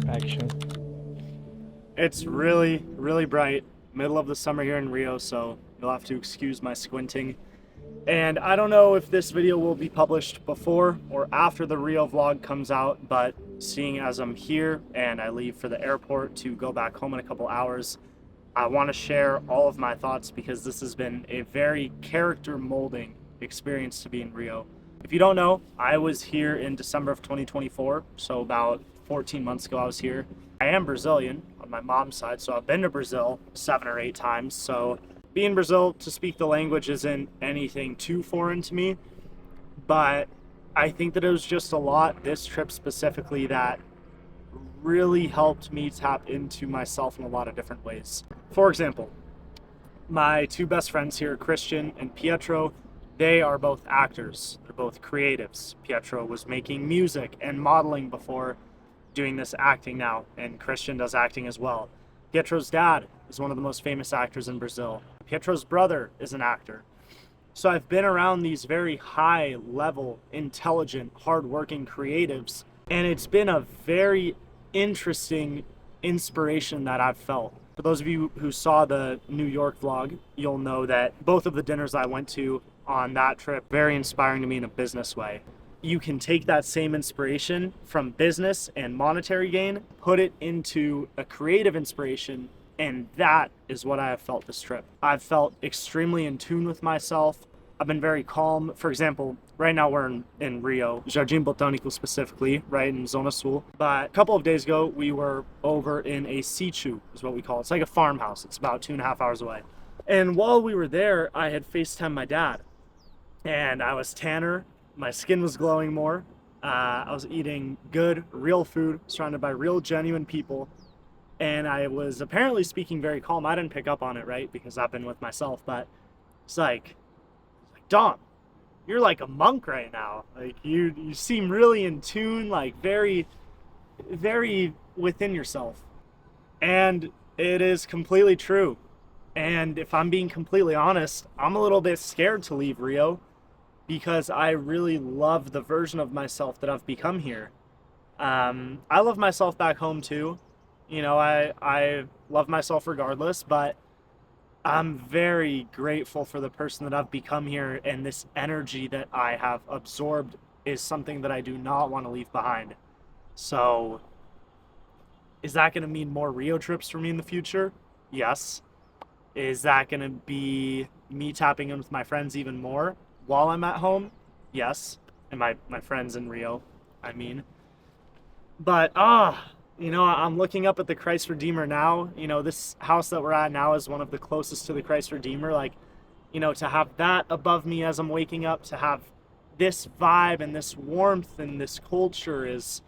Action. It's really, really bright, middle of the summer here in Rio, so you'll have to excuse my squinting. And I don't know if this video will be published before or after the Rio vlog comes out, but seeing as I'm here and I leave for the airport to go back home in a couple hours, I want to share all of my thoughts because this has been a very character molding experience to be in Rio. If you don't know, I was here in December of 2024, so about 14 months ago I was here. I am Brazilian on my mom's side, so I've been to Brazil 7 or 8 times. So being in Brazil, to speak the language isn't anything too foreign to me, but I think that it was just a lot this trip specifically that really helped me tap into myself in a lot of different ways. For example, my two best friends here, Christian and Pietro, they are both actors. They're both creatives. Pietro was making music and modeling before doing this acting now, and Christian does acting as well. Pietro's dad is one of the most famous actors in Brazil. Pietro's brother is an actor. So I've been around these very high level, intelligent, hardworking creatives, and it's been a very interesting inspiration that I've felt. For those of you who saw the New York vlog, you'll know that both of the dinners I went to on that trip, very inspiring to me in a business way. You can take that same inspiration from business and monetary gain, put it into a creative inspiration, and that is what I have felt this trip. I've felt extremely in tune with myself. I've been very calm. For example, right now we're in Rio, Jardim Botânico specifically, right in Zona Sul. But a couple of days ago, we were over in a sítio, is what we call it. It's like a farmhouse. It's about 2.5 hours away. And while we were there, I had FaceTimed my dad. And I was tanner. My skin was glowing more. I was eating good, real food, surrounded by real, genuine people. And I was apparently speaking very calm. I didn't pick up on it, right? Because I've been with myself. But it's like, Dom, you're like a monk right now. Like you seem really in tune, like very, very within yourself. And it is completely true. And if I'm being completely honest, I'm a little bit scared to leave Rio because I really love the version of myself that I've become here. I love myself back home too. You know, I love myself regardless, but I'm very grateful for the person that I've become here, and this energy that I have absorbed is something that I do not want to leave behind. So, is that going to mean more Rio trips for me in the future? Yes. Is that going to be me tapping in with my friends even more while I'm at home? Yes. And my friends in Rio, I mean. But, you know, I'm looking up at the Christ Redeemer now. You know, this house that we're at now is one of the closest to the Christ Redeemer. Like, you know, to have that above me as I'm waking up, to have this vibe and this warmth and this culture is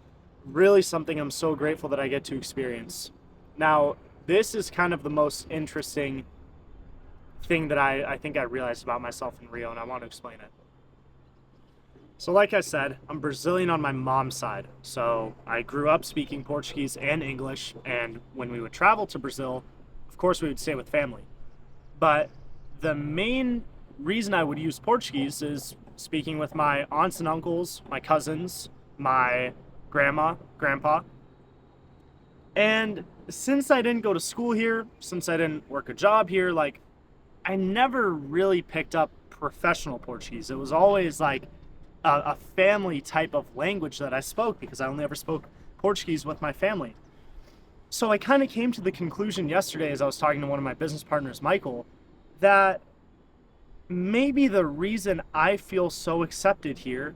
really something I'm so grateful that I get to experience. Now, this is kind of the most interesting thing that I think I realized about myself in Rio, and I want to explain it. So like I said, I'm Brazilian on my mom's side. So I grew up speaking Portuguese and English, and when we would travel to Brazil, of course we would stay with family. But the main reason I would use Portuguese is speaking with my aunts and uncles, my cousins, my grandma, grandpa. And since I didn't go to school here, since I didn't work a job here, like I never really picked up professional Portuguese. It was always like a family type of language that I spoke because I only ever spoke Portuguese with my family. So I kind of came to the conclusion yesterday as I was talking to one of my business partners, Michael, that maybe the reason I feel so accepted here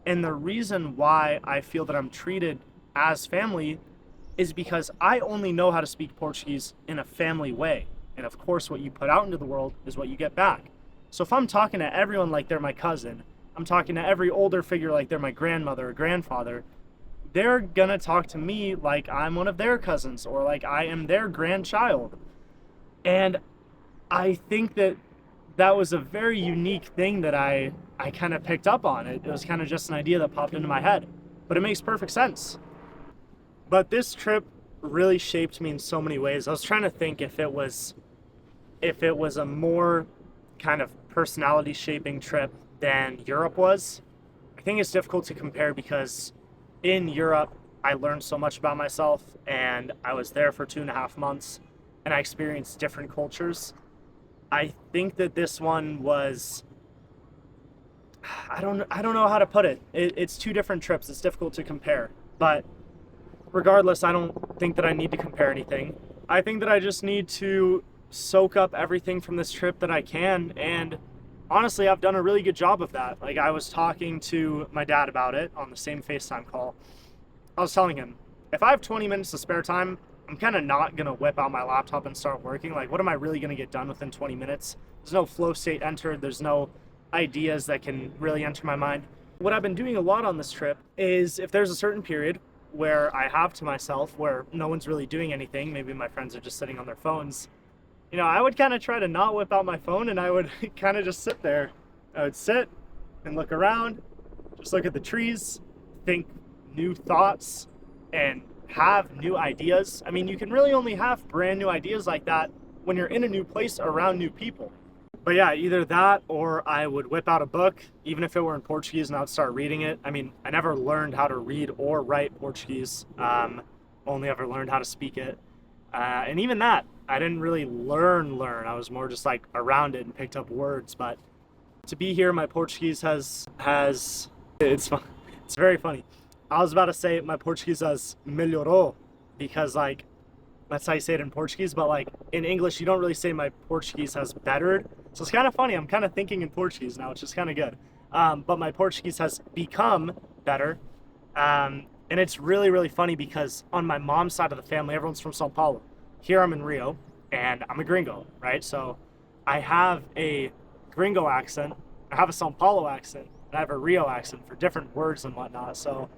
and the reason why I feel that I'm treated as family is because I only know how to speak Portuguese in a family way. And of course, what you put out into the world is what you get back. So if I'm talking to everyone like they're my cousin, I'm talking to every older figure like they're my grandmother or grandfather, they're gonna talk to me like I'm one of their cousins or like I am their grandchild. And I think that that was a very unique thing that I kind of picked up on. It was kind of just an idea that popped into my head, but it makes perfect sense. But this trip really shaped me in so many ways. I was trying to think if it was a more kind of personality shaping trip than Europe was. I think it's difficult to compare because in Europe, I learned so much about myself, and I was there for 2.5 months, and I experienced different cultures. I think that this one was, I don't know how to put it. It's two different trips. It's difficult to compare, but regardless, I don't think that I need to compare anything. I think that I just need to soak up everything from this trip that I can, and honestly, I've done a really good job of that. Like, I was talking to my dad about it on the same FaceTime call. I was telling him, if I have 20 minutes of spare time, I'm kind of not going to whip out my laptop and start working. Like, what am I really going to get done within 20 minutes? There's no flow state entered. There's no ideas that can really enter my mind. What I've been doing a lot on this trip is, if there's a certain period where I have to myself, where no one's really doing anything, maybe my friends are just sitting on their phones, you know, I would kind of try to not whip out my phone, and I would kind of just sit there. I would sit and look around, just look at the trees, think new thoughts, and have new ideas. I mean, you can really only have brand new ideas like that when you're in a new place around new people. But yeah, either that or I would whip out a book, even if it were in Portuguese, and I would start reading it. I mean, I never learned how to read or write Portuguese, only ever learned how to speak it. And even that, I didn't really learn. I was more just like around it and picked up words. But to be here, my Portuguese has it's very funny. I was about to say my Portuguese has melhorou, because like that's how you say it in Portuguese, but like in English you don't really say my Portuguese has bettered. So it's kind of funny. I'm kind of thinking in Portuguese now, which is kind of good. But my Portuguese has become better. And it's really, really funny because on my mom's side of the family, everyone's from Sao Paulo. Here I'm in Rio, and I'm a gringo, right? So I have a gringo accent, I have a Sao Paulo accent, and I have a Rio accent for different words and whatnot. So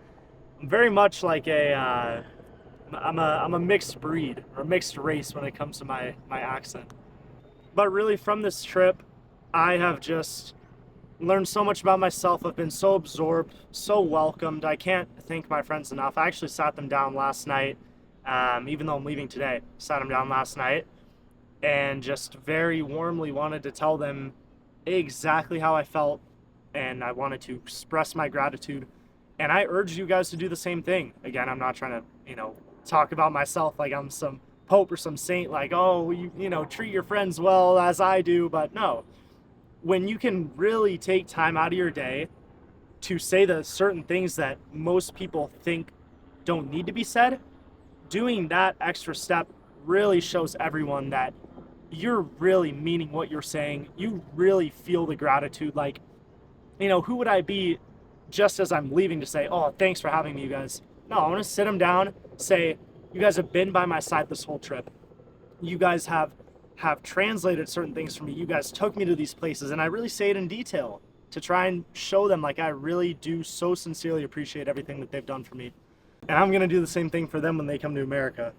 I'm very much like I'm a mixed breed, or a mixed race when it comes to my accent. But really, from this trip, I have just learned so much about myself. I've been so absorbed, so welcomed. I can't thank my friends enough. I actually sat them down last night, even though I'm leaving today. Sat them down last night and just very warmly wanted to tell them exactly how I felt, and I wanted to express my gratitude. And I urge you guys to do the same thing. Again, I'm not trying to, talk about myself like I'm some pope or some saint, like, oh, treat your friends well as I do. But no, when you can really take time out of your day to say the certain things that most people think don't need to be said, doing that extra step really shows everyone that you're really meaning what you're saying. You really feel the gratitude. Like, who would I be just as I'm leaving to say, oh, thanks for having me, you guys? No, I want to sit them down, say, you guys have been by my side this whole trip. You guys have translated certain things for me. You guys took me to these places, and I really say it in detail to try and show them like I really do so sincerely appreciate everything that they've done for me. And I'm going to do the same thing for them when they come to America,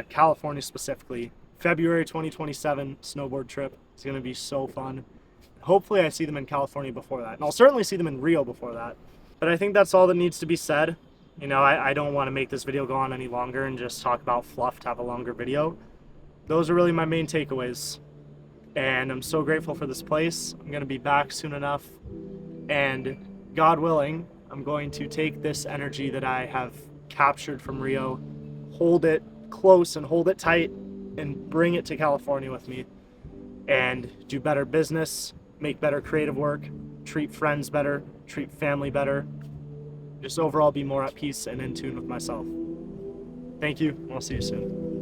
California specifically. February 2027 snowboard trip. It's going to be so fun. Hopefully I see them in California before that. And I'll certainly see them in Rio before that. But I think that's all that needs to be said. I don't want to make this video go on any longer and just talk about fluff to have a longer video. Those are really my main takeaways. And I'm so grateful for this place. I'm going to be back soon enough. And God willing, I'm going to take this energy that I have captured from Rio, hold it close and hold it tight, and bring it to California with me. And do better business, make better creative work, treat friends better, treat family better. Just overall be more at peace and in tune with myself. Thank you, and I'll see you soon.